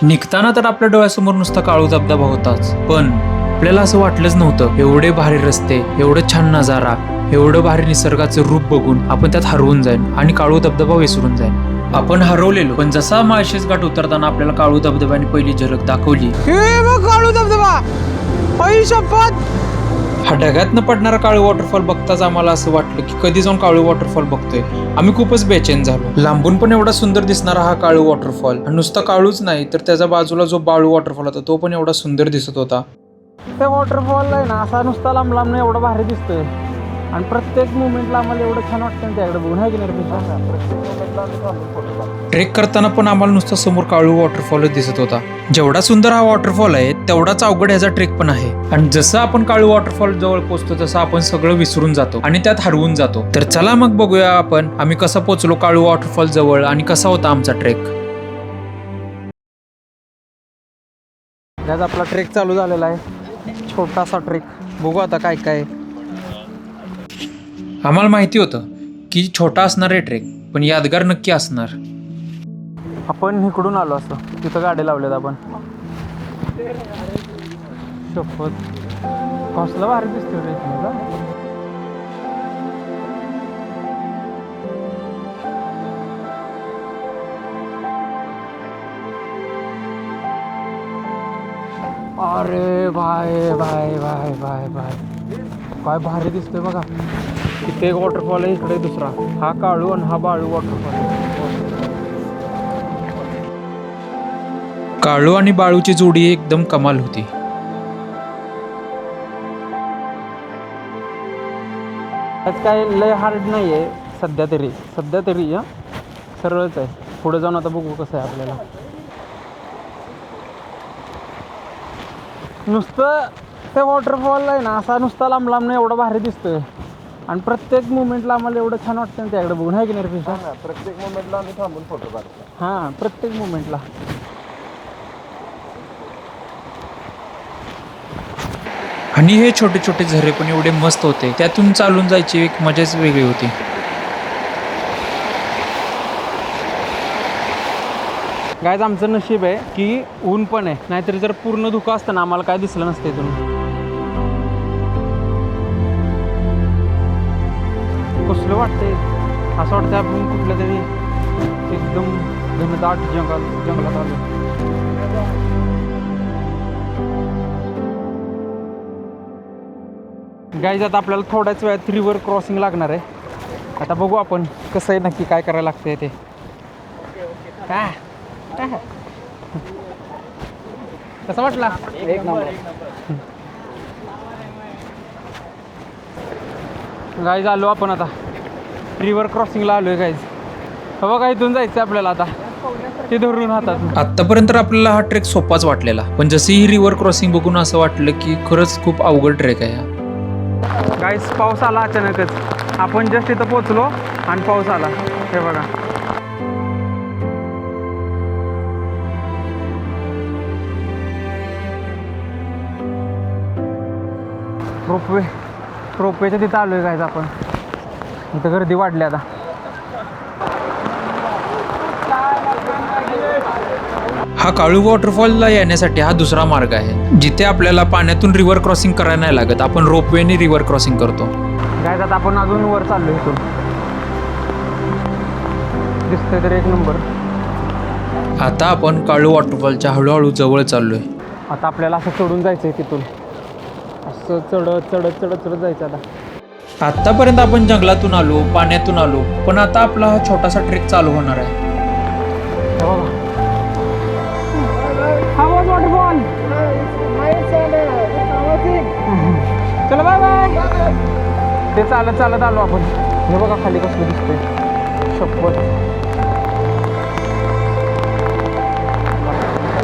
निघताना तर आपल्या डोळ्यासमोर नुसता काळू धबधबा होताच, पण आपल्याला असं वाटलंच नव्हतं एवढे भारी रस्ते, एवढं छान नजारा, एवढं भारी निसर्गाचं रूप बघून आपण त्यात हरवून जाईन आणि काळू धबधबा विसरून जाईन. आपण हरवलेलो, पण जसा माळशेज घाट उतरताना आपल्याला काळू धबधब्याने पहिली झलक दाखवली. काळू धबधबा, आई शपथ! हा ढगातनं पडणारा काळू वॉटरफॉल बघताच आम्हाला असं वाटलं की कधी जाऊन काळू वॉटरफॉल बघतोय. आम्ही खूपच बेचैन झालो. लांबून पण एवढा सुंदर दिसणारा हा काळू वॉटरफॉल, आणि नुसता काळूच नाही तर त्याच्या बाजूला जो बाळू वॉटरफॉल होता तो पण एवढा सुंदर दिसत होता. त्या वॉटरफॉल आहे ना, असा नुसता लांब लांब एवढा भारी दिसतोय आणि प्रत्येक मुवमेंटला आम्हाला एवढं छान वाटतं त्याकडे बघून, आहे की नाही? ट्रेक करताना पण आम्हाला नुसता समोर काळू वॉटरफॉलच दिसत होता. जेवढा सुंदर हा वॉटरफॉल आहे तेवढाच अवघड ह्याचा ट्रेक पण आहे, आणि जसं आपण काळू वॉटरफॉल जवळ पोहोचतो तसं आपण सगळं विसरून जातो आणि त्यात हरवून जातो. तर चला मग बघूया आपण आम्ही कसं पोहोचलो काळू वॉटरफॉल जवळ आणि कसा होता आमचा ट्रेक. आज आपला ट्रेक चालू झालेला आहे, छोटासा ट्रेक. बघू आता काय काय. आम्हाला माहिती होतं की छोटा असणार आहे ट्रेक, पण यादगार नक्की असणार. आपण इकडून आलो असतो, तिथं गाडी लावल्यात आपण. शपथ, कसला भारी दिसतोय रे तुमचा. अरे भाई भाई भाई भाई भाई, काय भारी दिसतोय बघा. इथे एक वॉटरफॉल आहे, इकडे दुसरा. हा काळू आणि हा बाळू वॉटरफॉल. काळू आणि बाळूची जोडी एकदम कमाल होती. आज काय लय हार्ड नाही आहे सध्या तरी हा सरळच आहे. पुढे जाऊन आता बघू कसं आहे आपल्याला. नुसतं ते वॉटरफॉल आहे ना, असा नुसता लांब लांब एवढा भारी दिसतोय आणि प्रत्येक मुवमेंटला आम्हाला एवढं छान वाटतं ना त्याकडे बघून, आहे की नाही? प्रत्येक मोमेंटला आम्ही थांबून फोटो काढतो. हां, प्रत्येक मुवमेंटला. आणि हे छोटे छोटे झरे पण एवढे मस्त होते, त्यातून चालून जायची एक मजाच वेगळी होती. गायज आमचं नशीब आहे की ऊन पण आहे, नाहीतर जर पूर्ण धुकं असतं ना आम्हाला काय दिसलं नसतं इथून. कसलं वाटतंय, असं वाटतं आपण कुठल्या तरी एकदम घनदाट जंगलात आलो. गाईज आता आपल्याला थोड्याच वेळात रिव्हर क्रॉसिंग लागणार आहे. आता बघू आपण कसं आहे नक्की काय करायला लागतंय ते. कसा वाटला? एक नंबर. गाईज आलो आपण आता रिव्हर क्रॉसिंगला आलोय गाईज. बघा इथून जायचं आपल्याला आता, ते धरून हातात. आतापर्यंत आपल्याला हा ट्रेक सोपाच वाटलेला, पण जशी ही रिव्हर क्रॉसिंग बघून असं वाटलं की खरंच खूप अवघड ट्रेक आहे हा. गाईज पाऊस आला अचानकच, आपण जस्ट इथं पोचलो आणि पाऊस आला. हे बघा, रोपवेच्या तिथं आलोय गाईज आपण. इथं गर्दी वाढली आता. हा काळू वॉटरफॉलला येण्यासाठी हा दुसरा मार्ग आहे, जिथे आपल्याला पाण्यातून रिव्हर क्रॉसिंग करायला नाही लागत, आपण रोपवेने रिव्हर क्रॉसिंग करतो. गाईज आता आपण अजून वर चाललो इथून, दिसतंय तर एक नंबर. आता आपण काळू वॉटरफॉलच्या हळूहळू जवळ चाललोय. आता आपल्याला असं चढून जायचं आहे तिथून, असं चढत जायचं आता. आतापर्यंत आपण जंगलातून आलो, पाण्यातून आलो, पण आता आपला हा छोटासा ट्रेक चालू होणार आहे. वॉटरफॉल, चलो बाय बाय. ते चालत आलो आपण. हे बघा खाली कसलं दिसतंय, शपथ.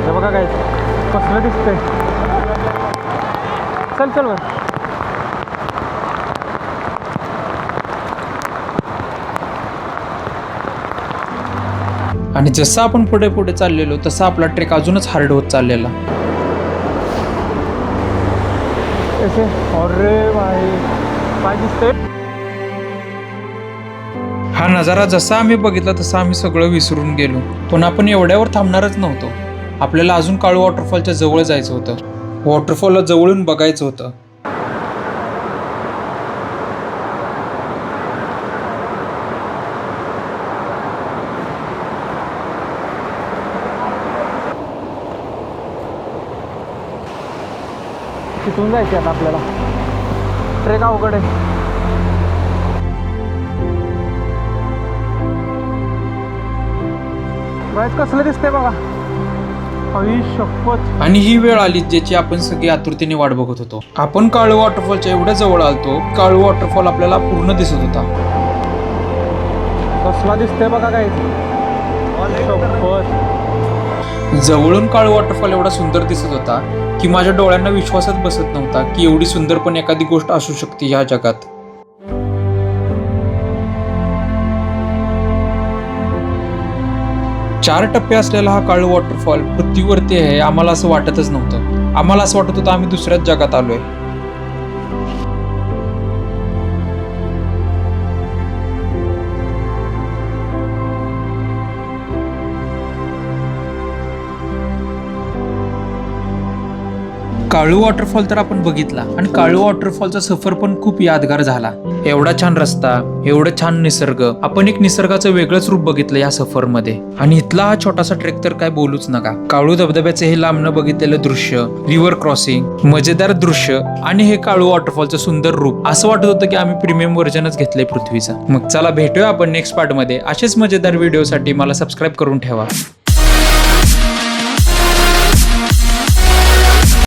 हे बघा काय कसलं दिसतंय. चल वर. आणि जसं आपण पुढे पुढे चाललेलो तसा आपला ट्रेक अजूनच हार्ड होत चाललेला. अरे भाई, काय दिसतंय. हा नजारा जसा आम्ही बघितला तसा आम्ही सगळं विसरून गेलो, पण आपण एवढ्यावर थांबणारच नव्हतो. आपल्याला अजून काळू वॉटरफॉलच्या जवळ जायचं होतं. वॉटरफॉलला जवळून बघायचं होतं. तिथून जायचं आता आपल्याला. ट्रेक अवघड आहे. कसलं दिसतंय बघा. आई शपथ. आणि ही वेळ आली ज्याची आपण सगळी आतुरतेने वाट बघत होतो. आपण काळू वॉटरफॉलच्या एवढ्या जवळ आलतो, काळू वॉटरफॉल आपल्याला पूर्ण दिसत होता. कसला दिसतंय बघा काय. शपथ. जवळून काळू वॉटरफॉल एवढा सुंदर दिसत होता की माझ्या डोळ्यांना विश्वासच बसत नव्हता की एवढी सुंदर पण एखादी गोष्ट असू शकते ह्या जगात. चार टप्पे असलेला हा काळू वॉटरफॉल पृथ्वीवरती आहे आम्हाला असं वाटतच नव्हतं. आम्हाला असं वाटत होतं आम्ही दुसऱ्याच जगात आलोय. काळू वॉटरफॉल तर आपण बघितला आणि काळू वॉटरफॉलचा सफर पण खूप यादगार झाला. एवढा छान रस्ता, एवढं छान निसर्ग, आपण एक निसर्गाचं वेगळंच रूप बघितलं या सफर मध्ये. आणि इथला हा छोटासा ट्रेक तर काय बोलूच नका. काळू धबधब्याचे हे लांबनं बघितलेलं दृश्य, रिव्हर क्रॉसिंग, मजेदार दृश्य आणि हे काळू वॉटरफॉलचं सुंदर रूप, असं वाटत होतं की आम्ही प्रीमियम व्हर्जनच घेतलंय पृथ्वीचं. मग चला भेटूया आपण नेक्स्ट पार्ट मध्ये. असेच मजेदार व्हिडिओसाठी मला सबस्क्राईब करून ठेवा.